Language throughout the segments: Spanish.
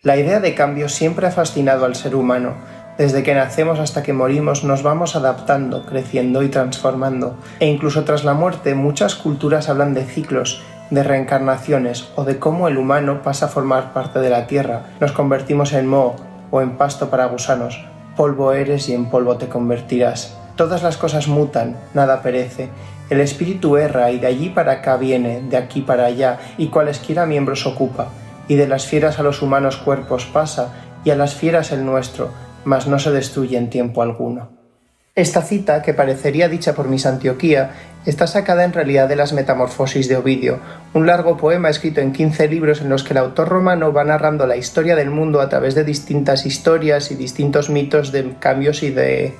La idea de cambio siempre ha fascinado al ser humano. Desde que nacemos hasta que morimos nos vamos adaptando, creciendo y transformando. E incluso tras la muerte muchas culturas hablan de ciclos, de reencarnaciones o de cómo el humano pasa a formar parte de la tierra. Nos convertimos en moho o en pasto para gusanos. Polvo eres y en polvo te convertirás. Todas las cosas mutan, nada perece. El espíritu erra y de allí para acá viene, de aquí para allá y cualesquiera miembros ocupa. Y de las fieras a los humanos cuerpos pasa y a las fieras el nuestro, mas no se destruye en tiempo alguno. Esta cita, que parecería dicha por Miss Antioquía, está sacada en realidad de las Metamorfosis de Ovidio, un largo poema escrito en 15 libros en los que el autor romano va narrando la historia del mundo a través de distintas historias y distintos mitos de cambios y de,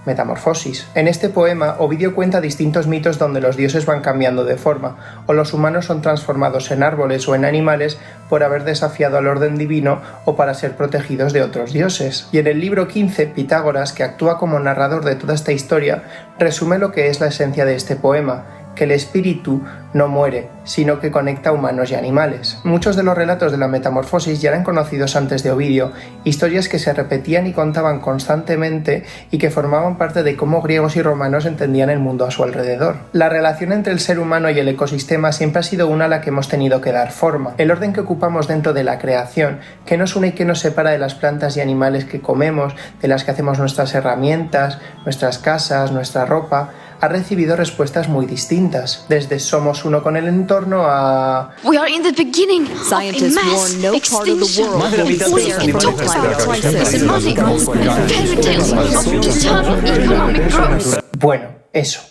metamorfosis. En este poema, Ovidio cuenta distintos mitos donde los dioses van cambiando de forma, o los humanos son transformados en árboles o en animales por haber desafiado al orden divino o para ser protegidos de otros dioses. Y en el libro 15, Pitágoras, que actúa como narrador de toda esta historia, resume lo que es la esencia de este poema, que el espíritu no muere, sino que conecta humanos y animales. Muchos de los relatos de la metamorfosis ya eran conocidos antes de Ovidio, historias que se repetían y contaban constantemente y que formaban parte de cómo griegos y romanos entendían el mundo a su alrededor. La relación entre el ser humano y el ecosistema siempre ha sido una a la que hemos tenido que dar forma. El orden que ocupamos dentro de la creación, que nos une y que nos separa de las plantas y animales que comemos, de las que hacemos nuestras herramientas, nuestras casas, nuestra ropa, ha recibido respuestas muy distintas, desde somos uno con el entorno a We are in the beginning of a mass extinction. We are in climate crisis and fairy tales of eternal economic growth. Bueno, eso.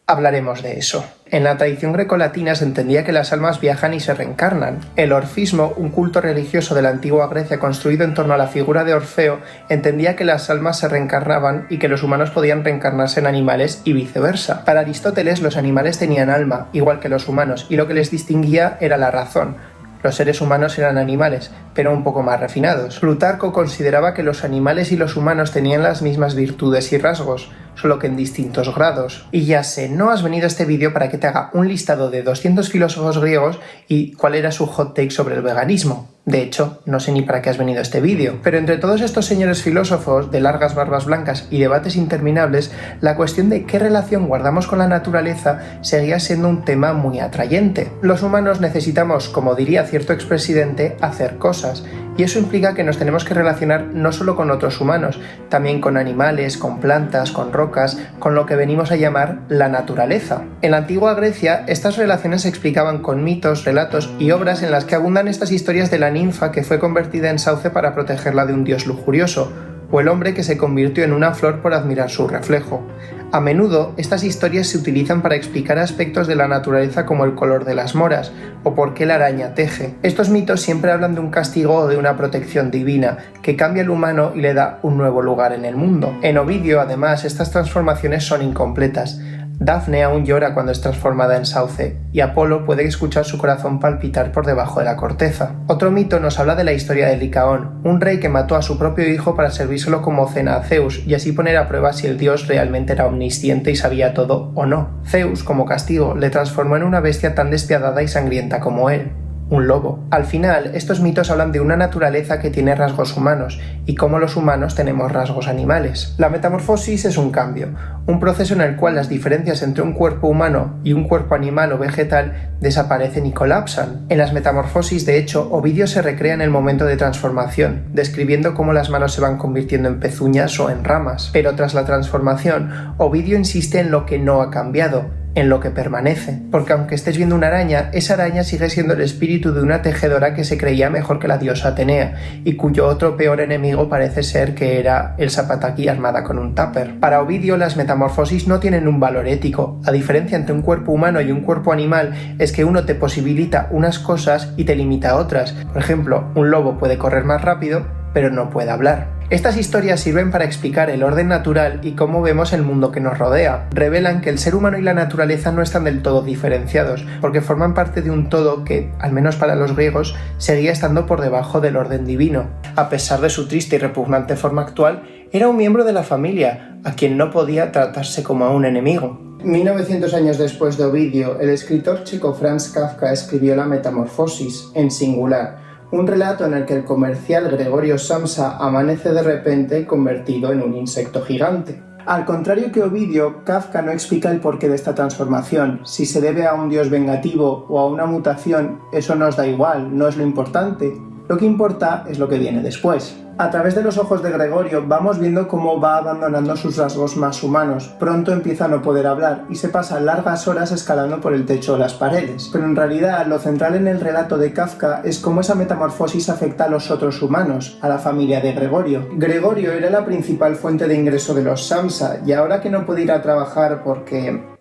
Hablaremos de eso. En la tradición grecolatina se entendía que las almas viajan y se reencarnan. El orfismo, un culto religioso de la antigua Grecia construido en torno a la figura de Orfeo, entendía que las almas se reencarnaban y que los humanos podían reencarnarse en animales y viceversa. Para Aristóteles, los animales tenían alma, igual que los humanos, y lo que les distinguía era la razón. Los seres humanos eran animales, pero un poco más refinados. Plutarco consideraba que los animales y los humanos tenían las mismas virtudes y rasgos, solo que en distintos grados. Y ya sé, no has venido a este vídeo para que te haga un listado de 200 filósofos griegos y cuál era su hot take sobre el veganismo. De hecho, no sé ni para qué has venido a este vídeo. Pero entre todos estos señores filósofos, de largas barbas blancas y debates interminables, la cuestión de qué relación guardamos con la naturaleza seguía siendo un tema muy atrayente. Los humanos necesitamos, como diría cierto expresidente, hacer cosas. Y eso implica que nos tenemos que relacionar no solo con otros humanos, también con animales, con plantas, con rocas, con lo que venimos a llamar la naturaleza. En la antigua Grecia, estas relaciones se explicaban con mitos, relatos y obras en las que abundan estas historias de la ninfa que fue convertida en sauce para protegerla de un dios lujurioso, o el hombre que se convirtió en una flor por admirar su reflejo. A menudo, estas historias se utilizan para explicar aspectos de la naturaleza como el color de las moras, o por qué la araña teje. Estos mitos siempre hablan de un castigo o de una protección divina, que cambia al humano y le da un nuevo lugar en el mundo. En Ovidio, además, estas transformaciones son incompletas. Dafne aún llora cuando es transformada en sauce, y Apolo puede escuchar su corazón palpitar por debajo de la corteza. Otro mito nos habla de la historia de Licaón, un rey que mató a su propio hijo para servírselo como cena a Zeus y así poner a prueba si el dios realmente era omnisciente y sabía todo o no. Zeus, como castigo, le transformó en una bestia tan despiadada y sangrienta como él. Un lobo. Al final, estos mitos hablan de una naturaleza que tiene rasgos humanos y cómo los humanos tenemos rasgos animales. La metamorfosis es un cambio, un proceso en el cual las diferencias entre un cuerpo humano y un cuerpo animal o vegetal desaparecen y colapsan. En las metamorfosis, de hecho, Ovidio se recrea en el momento de transformación, describiendo cómo las manos se van convirtiendo en pezuñas o en ramas. Pero tras la transformación, Ovidio insiste en lo que no ha cambiado, en lo que permanece, porque aunque estés viendo una araña, esa araña sigue siendo el espíritu de una tejedora que se creía mejor que la diosa Atenea y cuyo otro peor enemigo parece ser que era el zapataki armada con un tupper. Para Ovidio, las metamorfosis no tienen un valor ético. La diferencia entre un cuerpo humano y un cuerpo animal es que uno te posibilita unas cosas y te limita otras. Por ejemplo, un lobo puede correr más rápido, pero no puede hablar. Estas historias sirven para explicar el orden natural y cómo vemos el mundo que nos rodea. Revelan que el ser humano y la naturaleza no están del todo diferenciados, porque forman parte de un todo que, al menos para los griegos, seguía estando por debajo del orden divino. A pesar de su triste y repugnante forma actual, era un miembro de la familia, a quien no podía tratarse como a un enemigo. 1900 años después de Ovidio, el escritor checo Franz Kafka escribió La Metamorfosis, en singular, un relato en el que el comercial Gregorio Samsa amanece de repente convertido en un insecto gigante. Al contrario que Ovidio, Kafka no explica el porqué de esta transformación. Si se debe a un dios vengativo o a una mutación, eso nos da igual, no es lo importante. Lo que importa es lo que viene después. A través de los ojos de Gregorio vamos viendo cómo va abandonando sus rasgos más humanos. Pronto empieza a no poder hablar y se pasa largas horas escalando por el techo o las paredes. Pero en realidad lo central en el relato de Kafka es cómo esa metamorfosis afecta a los otros humanos, a la familia de Gregorio. Gregorio era la principal fuente de ingreso de los Samsa y ahora que no puede ir a trabajar porque...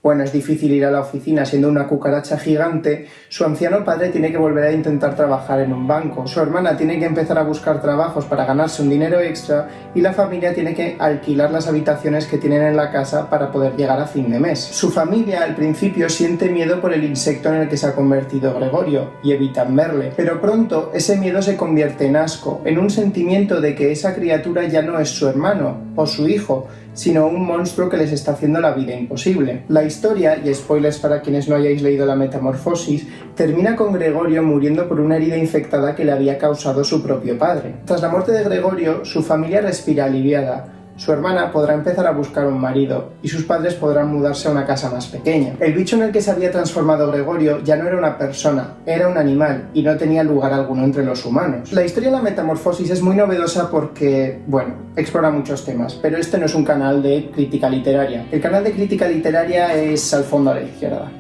bueno, es difícil ir a la oficina siendo una cucaracha gigante, su anciano padre tiene que volver a intentar trabajar en un banco, su hermana tiene que empezar a buscar trabajos para ganarse un dinero extra y la familia tiene que alquilar las habitaciones que tienen en la casa para poder llegar a fin de mes. Su familia al principio siente miedo por el insecto en el que se ha convertido Gregorio y evitan verle, pero pronto ese miedo se convierte en asco, en un sentimiento de que esa criatura ya no es su hermano o su hijo, sino un monstruo que les está haciendo la vida imposible. La historia, y spoilers para quienes no hayáis leído la Metamorfosis, termina con Gregorio muriendo por una herida infectada que le había causado su propio padre. Tras la muerte de Gregorio, su familia respira aliviada. Su hermana podrá empezar a buscar un marido y sus padres podrán mudarse a una casa más pequeña. El bicho en el que se había transformado Gregorio ya no era una persona, era un animal y no tenía lugar alguno entre los humanos. La historia de la Metamorfosis es muy novedosa porque, bueno, explora muchos temas, pero este no es un canal de crítica literaria. El canal de crítica literaria es al fondo a la izquierda.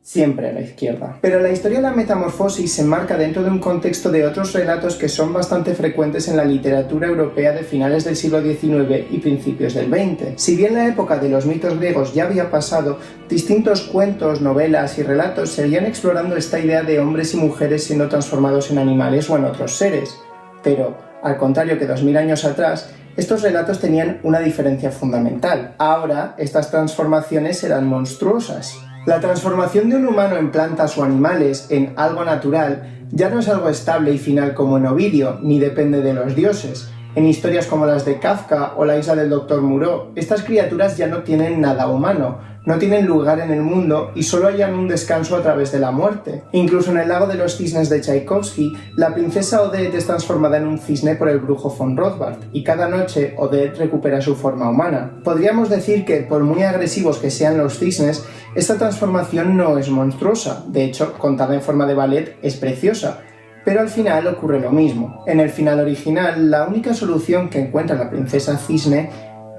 Siempre a la izquierda. Pero la historia de la Metamorfosis se enmarca dentro de un contexto de otros relatos que son bastante frecuentes en la literatura europea de finales del siglo XIX y principios del XX. Si bien la época de los mitos griegos ya había pasado, distintos cuentos, novelas y relatos seguían explorando esta idea de hombres y mujeres siendo transformados en animales o en otros seres. Pero, al contrario que 2000 años atrás, estos relatos tenían una diferencia fundamental. Ahora, estas transformaciones eran monstruosas. La transformación de un humano en plantas o animales en algo natural ya no es algo estable y final como en Ovidio, ni depende de los dioses. En historias como las de Kafka o La isla del Dr. Moreau, estas criaturas ya no tienen nada humano, no tienen lugar en el mundo y solo hallan un descanso a través de la muerte. Incluso en El lago de los cisnes de Tchaikovsky, la princesa Odette es transformada en un cisne por el brujo von Rothbard y cada noche Odette recupera su forma humana. Podríamos decir que, por muy agresivos que sean los cisnes, esta transformación no es monstruosa, de hecho, contada en forma de ballet es preciosa. Pero al final ocurre lo mismo. En el final original, la única solución que encuentra la princesa cisne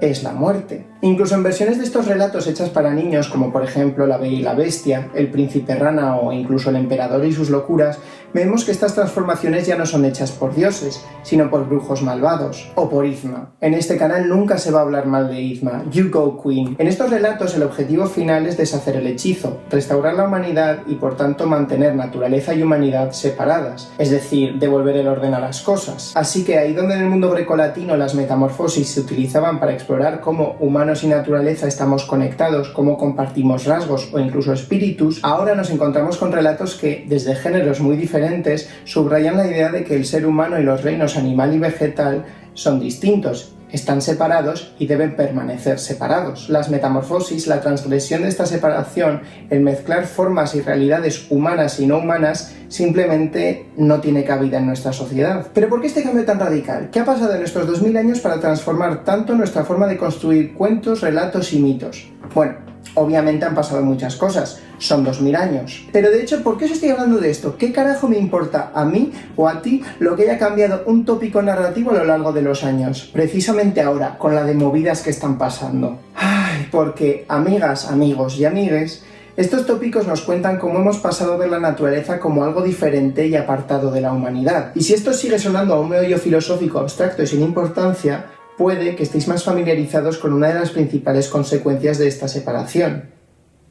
es la muerte. Incluso en versiones de estos relatos hechas para niños, como por ejemplo La Bella y la Bestia, El Príncipe Rana o incluso El Emperador y sus locuras, vemos que estas transformaciones ya no son hechas por dioses, sino por brujos malvados, o por Yzma. En este canal nunca se va a hablar mal de Yzma, You Go Queen. En estos relatos el objetivo final es deshacer el hechizo, restaurar la humanidad y por tanto mantener naturaleza y humanidad separadas, es decir, devolver el orden a las cosas. Así que ahí donde en el mundo grecolatino las metamorfosis se utilizaban para explorar cómo humanos y naturaleza estamos conectados, cómo compartimos rasgos o incluso espíritus, ahora nos encontramos con relatos que, desde géneros muy diferentes, subrayan la idea de que el ser humano y los reinos animal y vegetal son distintos, están separados y deben permanecer separados. Las metamorfosis, la transgresión de esta separación, el mezclar formas y realidades humanas y no humanas, simplemente no tiene cabida en nuestra sociedad. ¿Pero por qué este cambio tan radical? ¿Qué ha pasado en estos 2000 años para transformar tanto nuestra forma de construir cuentos, relatos y mitos? Bueno, obviamente han pasado muchas cosas, son 2000 años. Pero de hecho, ¿por qué os estoy hablando de esto? ¿Qué carajo me importa a mí o a ti lo que haya cambiado un tópico narrativo a lo largo de los años? Precisamente ahora, con la de movidas que están pasando. Ay, porque, amigas, amigos y amigues, estos tópicos nos cuentan cómo hemos pasado de la naturaleza como algo diferente y apartado de la humanidad. Y si esto sigue sonando a un meollo filosófico abstracto y sin importancia, puede que estéis más familiarizados con una de las principales consecuencias de esta separación: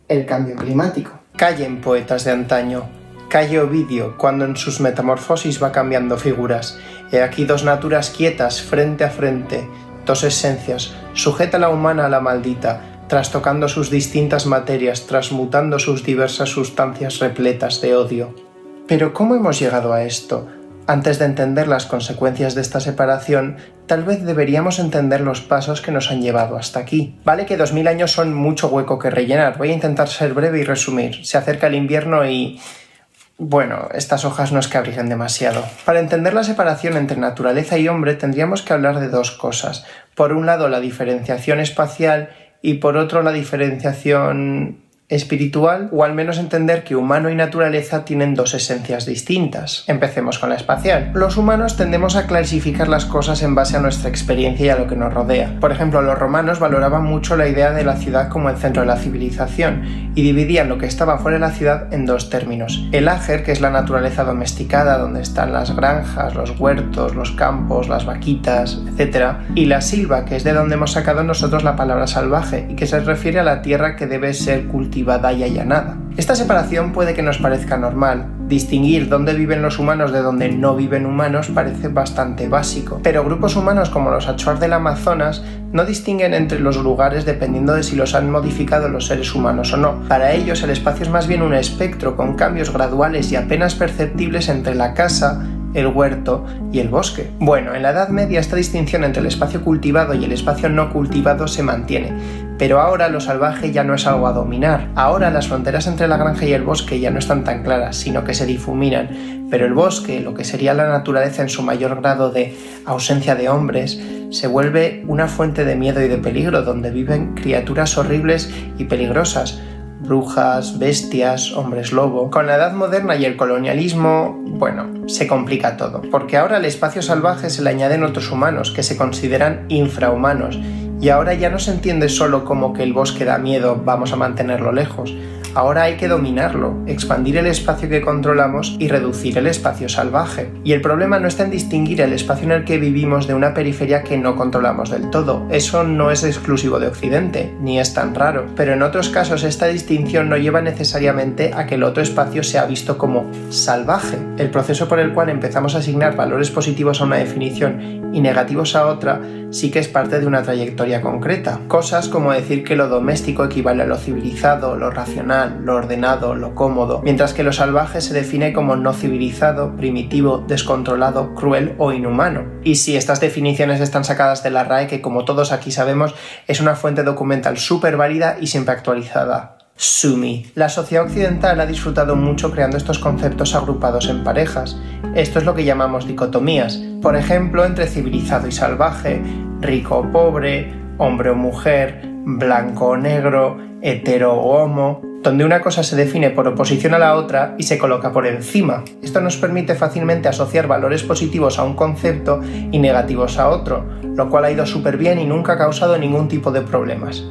el cambio climático. Callen, poetas de antaño, calle Ovidio, cuando en sus metamorfosis va cambiando figuras. He aquí dos naturas quietas, frente a frente, dos esencias, sujeta la humana a la maldita, trastocando sus distintas materias, transmutando sus diversas sustancias repletas de odio. Pero ¿cómo hemos llegado a esto? Antes de entender las consecuencias de esta separación, tal vez deberíamos entender los pasos que nos han llevado hasta aquí. Vale que 2000 años son mucho hueco que rellenar, voy a intentar ser breve y resumir. Se acerca el invierno y... Bueno, estas hojas no es que abriguen demasiado. Para entender la separación entre naturaleza y hombre tendríamos que hablar de dos cosas. Por un lado, la diferenciación espacial y por otro, la diferenciación espiritual, o al menos entender que humano y naturaleza tienen dos esencias distintas. Empecemos con la espacial. Los humanos tendemos a clasificar las cosas en base a nuestra experiencia y a lo que nos rodea. Por ejemplo, los romanos valoraban mucho la idea de la ciudad como el centro de la civilización y dividían lo que estaba fuera de la ciudad en dos términos. El ager, que es la naturaleza domesticada, donde están las granjas, los huertos, los campos, las vaquitas, etc. Y la silva, que es de donde hemos sacado nosotros la palabra salvaje y que se refiere a la tierra que debe ser cultivada y allanada. Esta separación puede que nos parezca normal. Distinguir dónde viven los humanos de dónde no viven humanos parece bastante básico, pero grupos humanos como los Achuar del Amazonas no distinguen entre los lugares dependiendo de si los han modificado los seres humanos o no. Para ellos el espacio es más bien un espectro con cambios graduales y apenas perceptibles entre la casa, el huerto y el bosque. Bueno, en la Edad Media esta distinción entre el espacio cultivado y el espacio no cultivado se mantiene, pero ahora lo salvaje ya no es algo a dominar. Ahora las fronteras entre la granja y el bosque ya no están tan claras, sino que se difuminan, pero el bosque, lo que sería la naturaleza en su mayor grado de ausencia de hombres, se vuelve una fuente de miedo y de peligro, donde viven criaturas horribles y peligrosas, brujas, bestias, hombres lobo. Con la edad moderna y el colonialismo, bueno, se complica todo, porque ahora al espacio salvaje se le añaden otros humanos que se consideran infrahumanos, y ahora ya no se entiende solo como que el bosque da miedo, vamos a mantenerlo lejos. Ahora hay que dominarlo, expandir el espacio que controlamos y reducir el espacio salvaje. Y el problema no está en distinguir el espacio en el que vivimos de una periferia que no controlamos del todo. Eso no es exclusivo de Occidente, ni es tan raro. Pero en otros casos esta distinción no lleva necesariamente a que el otro espacio sea visto como salvaje. El proceso por el cual empezamos a asignar valores positivos a una definición y negativos a otra sí que es parte de una trayectoria concreta. Cosas como decir que lo doméstico equivale a lo civilizado, lo racional, lo ordenado, lo cómodo, mientras que lo salvaje se define como no civilizado, primitivo, descontrolado, cruel o inhumano. Y sí, estas definiciones están sacadas de la RAE, que como todos aquí sabemos es una fuente documental súper válida y siempre actualizada. Sumi. La sociedad occidental ha disfrutado mucho creando estos conceptos agrupados en parejas. Esto es lo que llamamos dicotomías. Por ejemplo, entre civilizado y salvaje, rico o pobre, hombre o mujer, blanco o negro, hetero o homo, donde una cosa se define por oposición a la otra y se coloca por encima. Esto nos permite fácilmente asociar valores positivos a un concepto y negativos a otro, lo cual ha ido súper bien y nunca ha causado ningún tipo de problemas.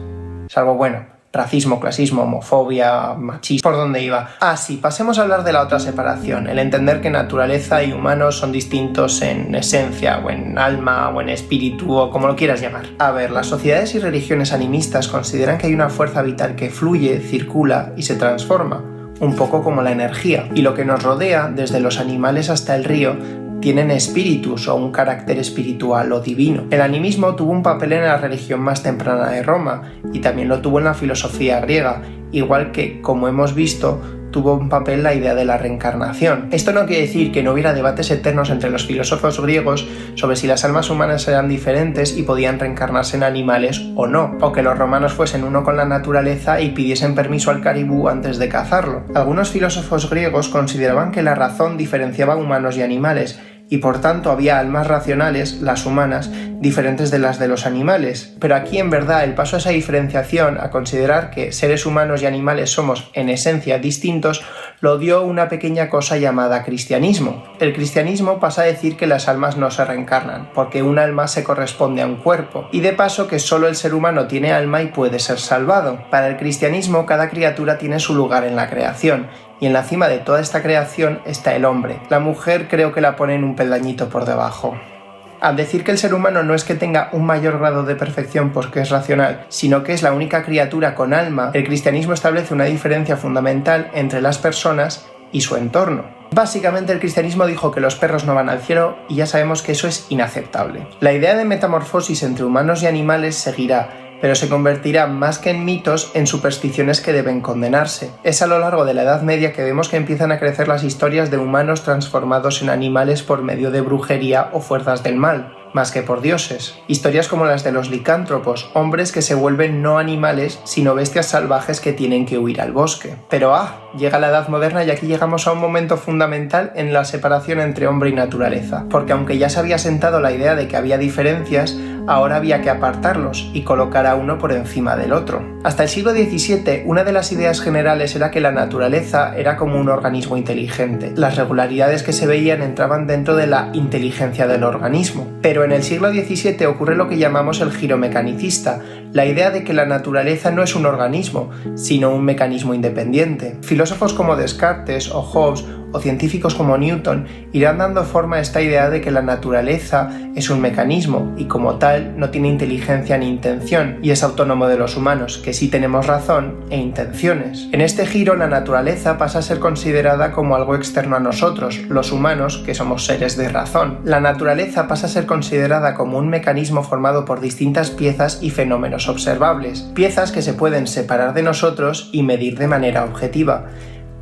Salvo, bueno, racismo, clasismo, homofobia, machismo. ¿Por dónde iba? Sí, pasemos a hablar de la otra separación, el entender que naturaleza y humanos son distintos en esencia, o en alma, o en espíritu, o como lo quieras llamar. A ver, las sociedades y religiones animistas consideran que hay una fuerza vital que fluye, circula y se transforma, un poco como la energía, y lo que nos rodea, desde los animales hasta el río, tienen espíritus o un carácter espiritual o divino. El animismo tuvo un papel en la religión más temprana de Roma y también lo tuvo en la filosofía griega, igual que, como hemos visto, tuvo un papel la idea de la reencarnación. Esto no quiere decir que no hubiera debates eternos entre los filósofos griegos sobre si las almas humanas eran diferentes y podían reencarnarse en animales o no, o que los romanos fuesen uno con la naturaleza y pidiesen permiso al caribú antes de cazarlo. Algunos filósofos griegos consideraban que la razón diferenciaba humanos y animales, y por tanto había almas racionales, las humanas, diferentes de las de los animales. Pero aquí en verdad el paso a esa diferenciación, a considerar que seres humanos y animales somos en esencia distintos, lo dio una pequeña cosa llamada cristianismo. El cristianismo pasa a decir que las almas no se reencarnan, porque un alma se corresponde a un cuerpo, y de paso que solo el ser humano tiene alma y puede ser salvado. Para el cristianismo cada criatura tiene su lugar en la creación, y en la cima de toda esta creación está el hombre. La mujer creo que la ponen un peldañito por debajo. Al decir que el ser humano no es que tenga un mayor grado de perfección porque es racional, sino que es la única criatura con alma, el cristianismo establece una diferencia fundamental entre las personas y su entorno. Básicamente el cristianismo dijo que los perros no van al cielo y ya sabemos que eso es inaceptable. La idea de metamorfosis entre humanos y animales seguirá, pero se convertirá más que en mitos en supersticiones que deben condenarse. Es a lo largo de la Edad Media que vemos que empiezan a crecer las historias de humanos transformados en animales por medio de brujería o fuerzas del mal, más que por dioses. Historias como las de los licántropos, hombres que se vuelven no animales, sino bestias salvajes que tienen que huir al bosque. Pero Llega la Edad Moderna y aquí llegamos a un momento fundamental en la separación entre hombre y naturaleza, porque aunque ya se había sentado la idea de que había diferencias, ahora había que apartarlos y colocar a uno por encima del otro. Hasta el siglo XVII, una de las ideas generales era que la naturaleza era como un organismo inteligente. Las regularidades que se veían entraban dentro de la inteligencia del organismo. Pero en el siglo XVII ocurre lo que llamamos el giro mecanicista, la idea de que la naturaleza no es un organismo, sino un mecanismo independiente. Filósofos como Descartes o Hobbes o científicos como Newton irán dando forma a esta idea de que la naturaleza es un mecanismo y como tal no tiene inteligencia ni intención y es autónomo de los humanos, que sí tenemos razón e intenciones. En este giro la naturaleza pasa a ser considerada como algo externo a nosotros, los humanos, que somos seres de razón. La naturaleza pasa a ser considerada como un mecanismo formado por distintas piezas y fenómenos observables, piezas que se pueden separar de nosotros y medir de manera objetiva,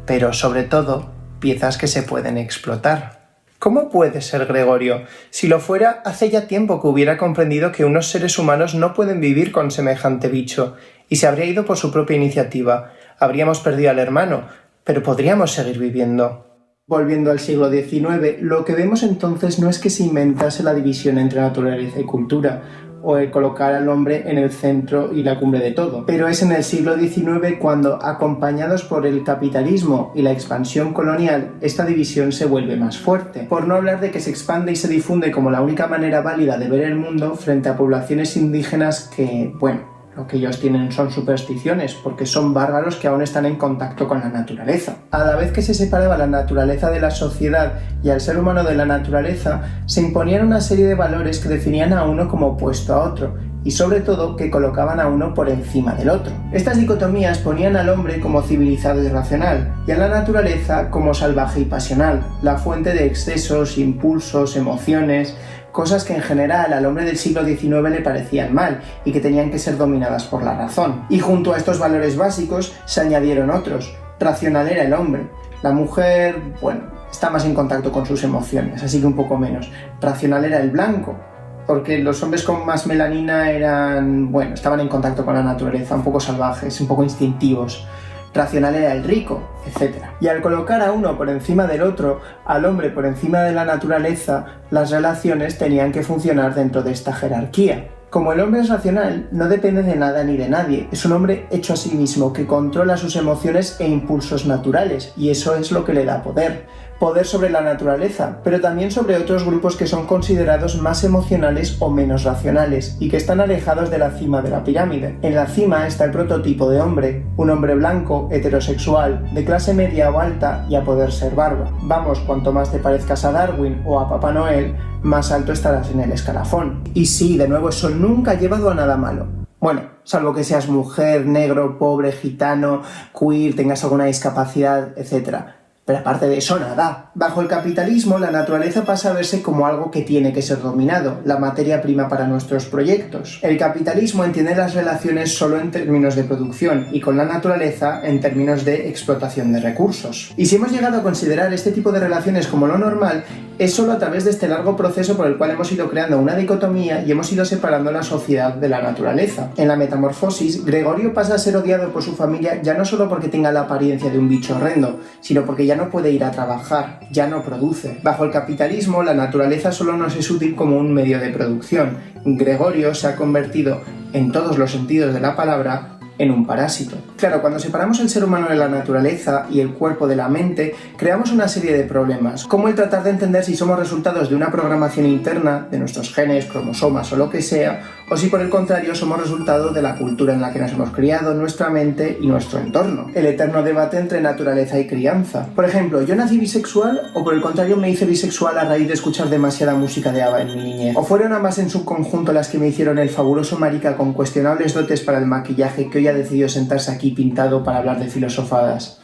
pero sobre todo piezas que se pueden explotar. ¿Cómo puede ser Gregorio? Si lo fuera, hace ya tiempo que hubiera comprendido que unos seres humanos no pueden vivir con semejante bicho, y se habría ido por su propia iniciativa. Habríamos perdido al hermano, pero podríamos seguir viviendo. Volviendo al siglo XIX, lo que vemos entonces no es que se inventase la división entre naturaleza y cultura, o el colocar al hombre en el centro y la cumbre de todo. Pero es en el siglo XIX cuando, acompañados por el capitalismo y la expansión colonial, esta división se vuelve más fuerte. Por no hablar de que se expande y se difunde como la única manera válida de ver el mundo frente a poblaciones indígenas que, lo que ellos tienen son supersticiones, porque son bárbaros que aún están en contacto con la naturaleza. A la vez que se separaba la naturaleza de la sociedad y al ser humano de la naturaleza, se imponían una serie de valores que definían a uno como opuesto a otro, y sobre todo que colocaban a uno por encima del otro. Estas dicotomías ponían al hombre como civilizado y racional, y a la naturaleza como salvaje y pasional, la fuente de excesos, impulsos, emociones, cosas que en general al hombre del siglo XIX le parecían mal y que tenían que ser dominadas por la razón. Y junto a estos valores básicos se añadieron otros. Racional era el hombre. La mujer, está más en contacto con sus emociones, así que un poco menos. Racional era el blanco, porque los hombres con más melanina estaban en contacto con la naturaleza, un poco salvajes, un poco instintivos. Racional era el rico, etc. Y al colocar a uno por encima del otro, al hombre por encima de la naturaleza, las relaciones tenían que funcionar dentro de esta jerarquía. Como el hombre es racional, no depende de nada ni de nadie, es un hombre hecho a sí mismo, que controla sus emociones e impulsos naturales, y eso es lo que le da poder. Poder sobre la naturaleza, pero también sobre otros grupos que son considerados más emocionales o menos racionales, y que están alejados de la cima de la pirámide. En la cima está el prototipo de hombre, un hombre blanco, heterosexual, de clase media o alta y a poder ser barba. Vamos, cuanto más te parezcas a Darwin o a Papá Noel, más alto estarás en el escalafón. Y sí, de nuevo, eso nunca ha llevado a nada malo. Salvo que seas mujer, negro, pobre, gitano, queer, tengas alguna discapacidad, etc. Pero aparte de eso, nada. Bajo el capitalismo, la naturaleza pasa a verse como algo que tiene que ser dominado, la materia prima para nuestros proyectos. El capitalismo entiende las relaciones solo en términos de producción y con la naturaleza en términos de explotación de recursos. Y si hemos llegado a considerar este tipo de relaciones como lo normal, es solo a través de este largo proceso por el cual hemos ido creando una dicotomía y hemos ido separando la sociedad de la naturaleza. En la Metamorfosis, Gregorio pasa a ser odiado por su familia ya no solo porque tenga la apariencia de un bicho horrendo, sino porque ya no puede ir a trabajar, ya no produce. Bajo el capitalismo, la naturaleza solo nos es útil como un medio de producción. Gregorio se ha convertido, en todos los sentidos de la palabra, en un parásito. Claro, cuando separamos el ser humano de la naturaleza y el cuerpo de la mente, creamos una serie de problemas, como el tratar de entender si somos resultados de una programación interna, de nuestros genes, cromosomas o lo que sea, o si por el contrario somos resultado de la cultura en la que nos hemos criado, nuestra mente y nuestro entorno. El eterno debate entre naturaleza y crianza. Por ejemplo, ¿yo nací bisexual o por el contrario me hice bisexual a raíz de escuchar demasiada música de ABBA en mi niñez? ¿O fueron ambas en su conjunto las que me hicieron el fabuloso marica con cuestionables dotes para el maquillaje que hoy ha decidido sentarse aquí pintado para hablar de filosofadas?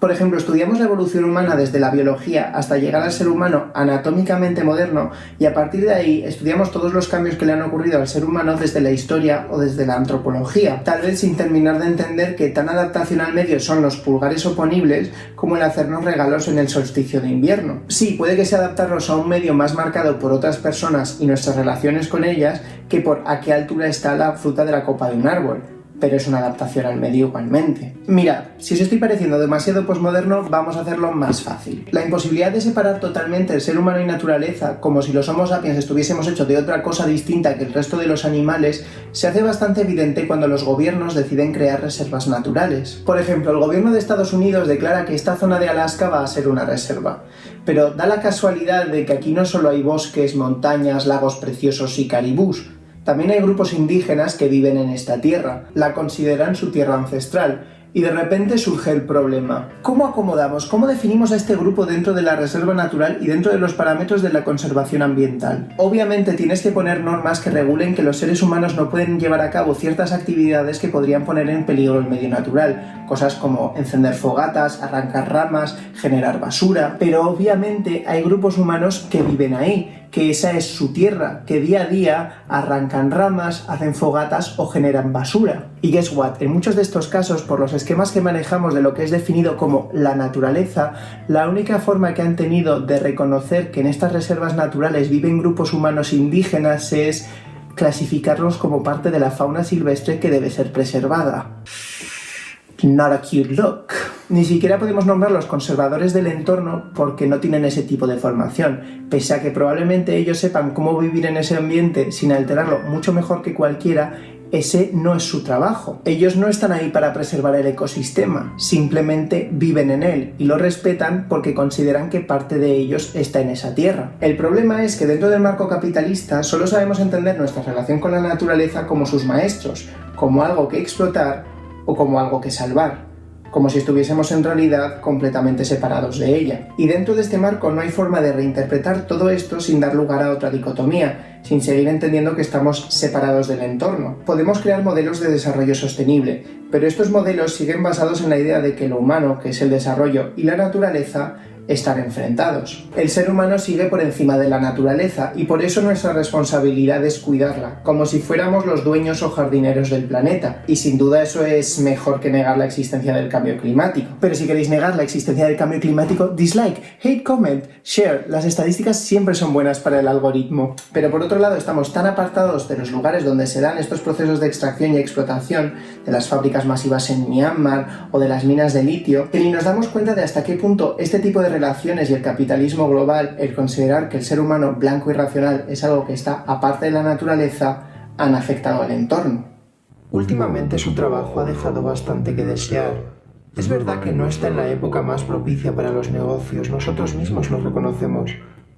Por ejemplo, estudiamos la evolución humana desde la biología hasta llegar al ser humano anatómicamente moderno y a partir de ahí estudiamos todos los cambios que le han ocurrido al ser humano desde la historia o desde la antropología, tal vez sin terminar de entender que tan adaptación al medio son los pulgares oponibles como el hacernos regalos en el solsticio de invierno. Sí, puede que sea adaptarnos a un medio más marcado por otras personas y nuestras relaciones con ellas que por a qué altura está la fruta de la copa de un árbol. pero es una adaptación al medio igualmente. Mira, si os estoy pareciendo demasiado posmoderno, vamos a hacerlo más fácil. La imposibilidad de separar totalmente el ser humano y naturaleza, como si los Homo sapiens estuviésemos hechos de otra cosa distinta que el resto de los animales, se hace bastante evidente cuando los gobiernos deciden crear reservas naturales. Por ejemplo, el gobierno de Estados Unidos declara que esta zona de Alaska va a ser una reserva, pero da la casualidad de que aquí no solo hay bosques, montañas, lagos preciosos y caribús. También hay grupos indígenas que viven en esta tierra, la consideran su tierra ancestral, y de repente surge el problema. ¿Cómo acomodamos, cómo definimos a este grupo dentro de la reserva natural y dentro de los parámetros de la conservación ambiental? Obviamente tienes que poner normas que regulen que los seres humanos no pueden llevar a cabo ciertas actividades que podrían poner en peligro el medio natural, cosas como encender fogatas, arrancar ramas, generar basura, pero obviamente hay grupos humanos que viven ahí, que esa es su tierra, que día a día arrancan ramas, hacen fogatas o generan basura. Y guess what? En muchos de estos casos, por los esquemas que manejamos de lo que es definido como la naturaleza, la única forma que han tenido de reconocer que en estas reservas naturales viven grupos humanos indígenas es clasificarlos como parte de la fauna silvestre que debe ser preservada. Not a cute look. Ni siquiera podemos nombrar los conservadores del entorno porque no tienen ese tipo de formación, pese a que probablemente ellos sepan cómo vivir en ese ambiente sin alterarlo mucho mejor que cualquiera. Ese no es su trabajo. Ellos no están ahí para preservar el ecosistema, simplemente viven en él y lo respetan porque consideran que parte de ellos está en esa tierra. El problema es que dentro del marco capitalista solo sabemos entender nuestra relación con la naturaleza como sus maestros, como algo que explotar o como algo que salvar, como si estuviésemos en realidad completamente separados de ella. Y dentro de este marco no hay forma de reinterpretar todo esto sin dar lugar a otra dicotomía, sin seguir entendiendo que estamos separados del entorno. Podemos crear modelos de desarrollo sostenible, pero estos modelos siguen basados en la idea de que lo humano, que es el desarrollo, y la naturaleza están enfrentados. El ser humano sigue por encima de la naturaleza y por eso nuestra responsabilidad es cuidarla, como si fuéramos los dueños o jardineros del planeta. Y sin duda eso es mejor que negar la existencia del cambio climático. Pero si queréis negar la existencia del cambio climático, dislike, hate comment, share. Las estadísticas siempre son buenas para el algoritmo. Pero por otro lado estamos tan apartados de los lugares donde se dan estos procesos de extracción y explotación, de las fábricas masivas en Myanmar o de las minas de litio, que ni nos damos cuenta de hasta qué punto este tipo de relaciones y el capitalismo global, el considerar que el ser humano blanco y racional es algo que está aparte de la naturaleza, han afectado al entorno. Últimamente su trabajo ha dejado bastante que desear. Es verdad que no está en la época más propicia para los negocios, nosotros mismos lo reconocemos,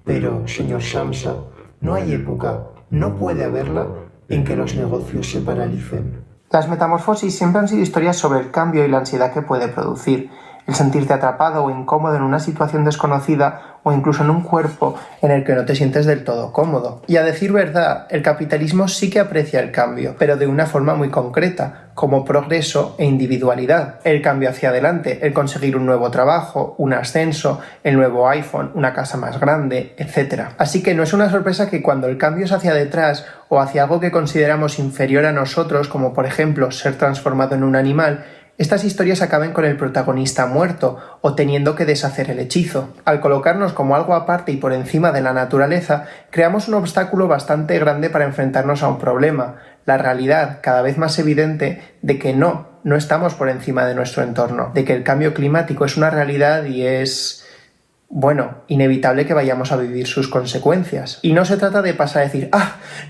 pero, señor Shamsa, no hay época, no puede haberla, en que los negocios se paralicen. Las metamorfosis siempre han sido historias sobre el cambio y la ansiedad que puede producir, el sentirte atrapado o incómodo en una situación desconocida o incluso en un cuerpo en el que no te sientes del todo cómodo. Y a decir verdad, el capitalismo sí que aprecia el cambio, pero de una forma muy concreta, como progreso e individualidad. El cambio hacia adelante, el conseguir un nuevo trabajo, un ascenso, el nuevo iPhone, una casa más grande, etc. Así que no es una sorpresa que cuando el cambio es hacia detrás o hacia algo que consideramos inferior a nosotros, como por ejemplo ser transformado en un animal, estas historias acaben con el protagonista muerto o teniendo que deshacer el hechizo. Al colocarnos como algo aparte y por encima de la naturaleza, creamos un obstáculo bastante grande para enfrentarnos a un problema, la realidad cada vez más evidente de que no estamos por encima de nuestro entorno, de que el cambio climático es una realidad y es, inevitable que vayamos a vivir sus consecuencias. Y no se trata de pasar a decir,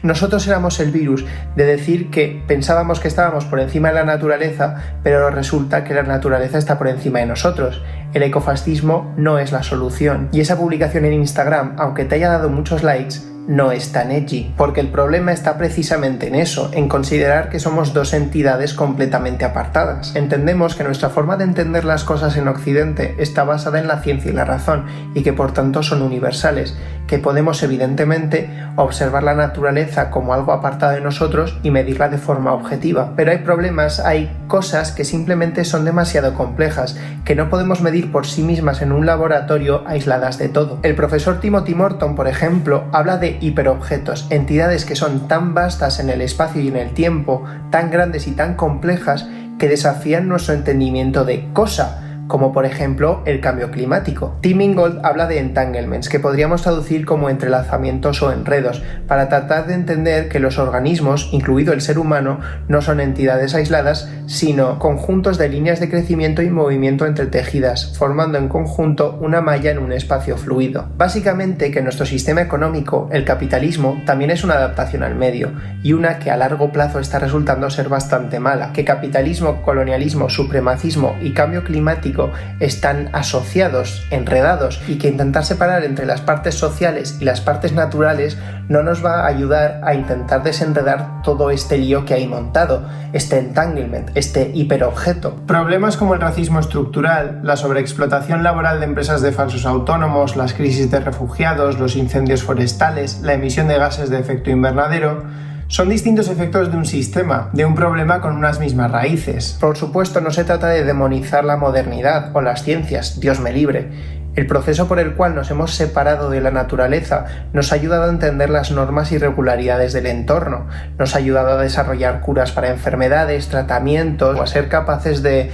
nosotros éramos el virus, de decir que pensábamos que estábamos por encima de la naturaleza, pero resulta que la naturaleza está por encima de nosotros. El ecofascismo no es la solución. Y esa publicación en Instagram, aunque te haya dado muchos likes, no es tan edgy, porque el problema está precisamente en eso, en considerar que somos dos entidades completamente apartadas. Entendemos que nuestra forma de entender las cosas en Occidente está basada en la ciencia y la razón, y que por tanto son universales, que podemos evidentemente observar la naturaleza como algo apartado de nosotros y medirla de forma objetiva. Pero hay problemas, hay cosas que simplemente son demasiado complejas, que no podemos medir por sí mismas en un laboratorio aisladas de todo. El profesor Timothy Morton, por ejemplo, habla de hiperobjetos, entidades que son tan vastas en el espacio y en el tiempo, tan grandes y tan complejas, que desafían nuestro entendimiento de cosa, como por ejemplo el cambio climático. Tim Ingold habla de entanglements, que podríamos traducir como entrelazamientos o enredos, para tratar de entender que los organismos, incluido el ser humano, no son entidades aisladas, sino conjuntos de líneas de crecimiento y movimiento entretejidas, formando en conjunto una malla en un espacio fluido. Básicamente que nuestro sistema económico, el capitalismo, también es una adaptación al medio, y una que a largo plazo está resultando ser bastante mala, que capitalismo, colonialismo, supremacismo y cambio climático están asociados, enredados, y que intentar separar entre las partes sociales y las partes naturales no nos va a ayudar a intentar desenredar todo este lío que hay montado, este entanglement, este hiperobjeto. Problemas como el racismo estructural, la sobreexplotación laboral de empresas de falsos autónomos, las crisis de refugiados, los incendios forestales, la emisión de gases de efecto invernadero, son distintos efectos de un sistema, de un problema con unas mismas raíces. Por supuesto, no se trata de demonizar la modernidad o las ciencias, Dios me libre. El proceso por el cual nos hemos separado de la naturaleza nos ha ayudado a entender las normas y regularidades del entorno, nos ha ayudado a desarrollar curas para enfermedades, tratamientos, o a ser capaces de,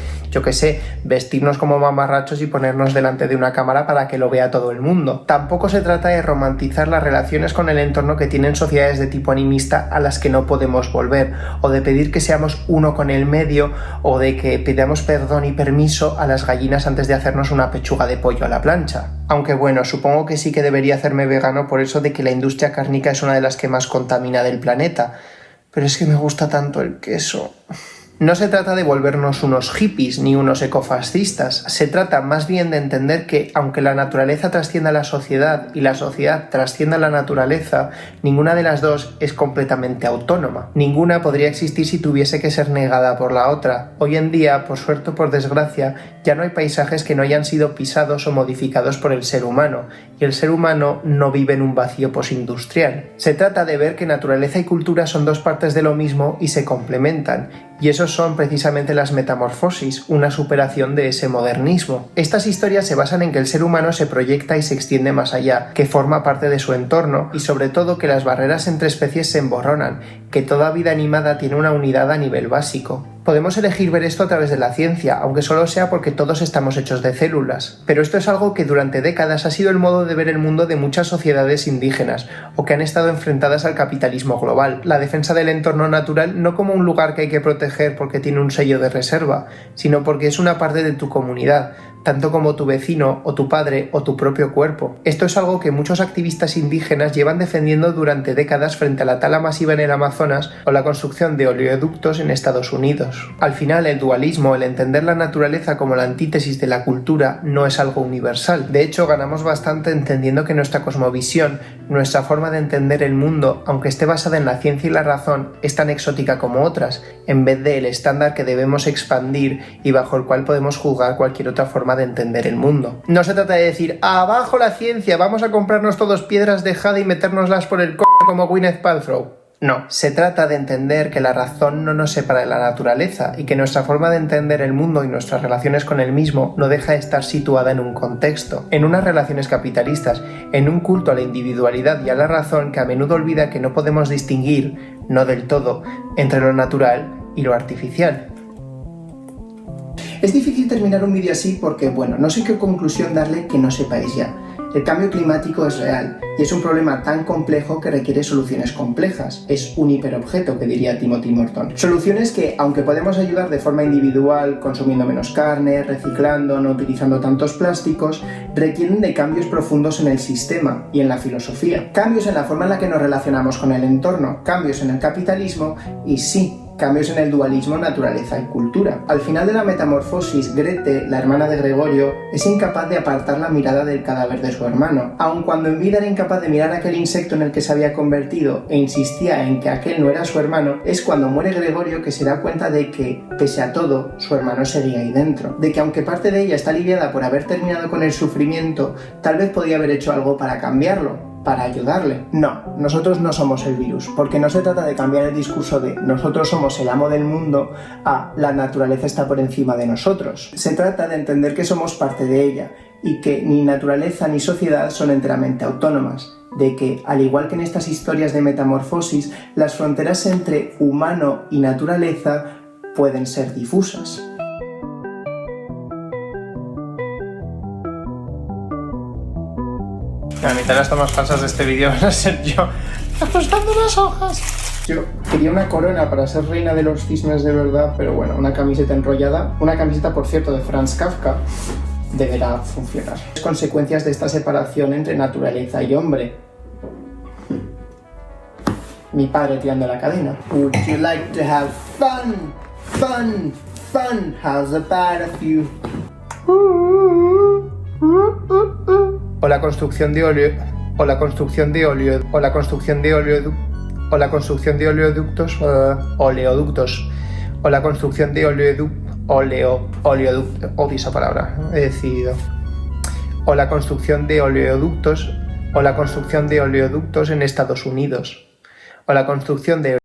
vestirnos como mamarrachos y ponernos delante de una cámara para que lo vea todo el mundo. Tampoco se trata de romantizar las relaciones con el entorno que tienen sociedades de tipo animista a las que no podemos volver, o de pedir que seamos uno con el medio, o de que pidamos perdón y permiso a las gallinas antes de hacernos una pechuga de pollo a la plancha. Aunque bueno, supongo que sí que debería hacerme vegano por eso de que la industria cárnica es una de las que más contamina del planeta. Pero es que me gusta tanto el queso. No se trata de volvernos unos hippies ni unos ecofascistas, se trata más bien de entender que, aunque la naturaleza trascienda a la sociedad y la sociedad trascienda a la naturaleza, ninguna de las dos es completamente autónoma. Ninguna podría existir si tuviese que ser negada por la otra. Hoy en día, por suerte o por desgracia, ya no hay paisajes que no hayan sido pisados o modificados por el ser humano, y el ser humano no vive en un vacío postindustrial. Se trata de ver que naturaleza y cultura son dos partes de lo mismo y se complementan, y esos son precisamente las metamorfosis, una superación de ese modernismo. Estas historias se basan en que el ser humano se proyecta y se extiende más allá, que forma parte de su entorno y sobre todo que las barreras entre especies se emborronan, que toda vida animada tiene una unidad a nivel básico. Podemos elegir ver esto a través de la ciencia, aunque solo sea porque todos estamos hechos de células. Pero esto es algo que durante décadas ha sido el modo de ver el mundo de muchas sociedades indígenas, o que han estado enfrentadas al capitalismo global. La defensa del entorno natural no como un lugar que hay que proteger porque tiene un sello de reserva, sino porque es una parte de tu comunidad, tanto como tu vecino o tu padre o tu propio cuerpo. Esto es algo que muchos activistas indígenas llevan defendiendo durante décadas frente a la tala masiva en el Amazonas o la construcción de oleoductos en Estados Unidos. Al final, el dualismo, el entender la naturaleza como la antítesis de la cultura, no es algo universal. De hecho, ganamos bastante entendiendo que nuestra cosmovisión, nuestra forma de entender el mundo, aunque esté basada en la ciencia y la razón, es tan exótica como otras, en vez del estándar que debemos expandir y bajo el cual podemos juzgar cualquier otra forma de entender el mundo. No se trata de decir, abajo la ciencia, vamos a comprarnos todos piedras de jade y metérnoslas por el c*** como Gwyneth Paltrow. No, se trata de entender que la razón no nos separa de la naturaleza y que nuestra forma de entender el mundo y nuestras relaciones con el mismo no deja de estar situada en un contexto, en unas relaciones capitalistas, en un culto a la individualidad y a la razón que a menudo olvida que no podemos distinguir, no del todo, entre lo natural y lo artificial. Es difícil terminar un vídeo así porque, no sé qué conclusión darle que no sepáis ya. El cambio climático es real y es un problema tan complejo que requiere soluciones complejas. Es un hiperobjeto, que diría Timothy Morton. Soluciones que, aunque podemos ayudar de forma individual, consumiendo menos carne, reciclando, no utilizando tantos plásticos, requieren de cambios profundos en el sistema y en la filosofía. Cambios en la forma en la que nos relacionamos con el entorno, cambios en el capitalismo y sí, cambios en el dualismo naturaleza y cultura. Al final de la metamorfosis, Grete, la hermana de Gregorio, es incapaz de apartar la mirada del cadáver de su hermano. Aun cuando en vida era incapaz de mirar aquel insecto en el que se había convertido e insistía en que aquel no era su hermano, es cuando muere Gregorio que se da cuenta de que, pese a todo, su hermano seguía ahí dentro. De que aunque parte de ella está aliviada por haber terminado con el sufrimiento, tal vez podía haber hecho algo para cambiarlo, para ayudarle. No, nosotros no somos el virus, porque no se trata de cambiar el discurso de nosotros somos el amo del mundo a la naturaleza está por encima de nosotros. Se trata de entender que somos parte de ella y que ni naturaleza ni sociedad son enteramente autónomas, de que, al igual que en estas historias de metamorfosis, las fronteras entre humano y naturaleza pueden ser difusas. La mitad de las tomas falsas de este vídeo van a ser yo ajustando las hojas. Yo quería una corona para ser reina de los cisnes de verdad, pero bueno, una camiseta enrollada, una camiseta, por cierto, de Franz Kafka, deberá funcionar. Las consecuencias de esta separación entre naturaleza y hombre. Mi padre tirando la cadena. Would you like to have fun? Fun, fun, how's about a few? O la construcción de oleoductos, odio esa palabra, he decidido. O la construcción de oleoductos en Estados Unidos. O la construcción de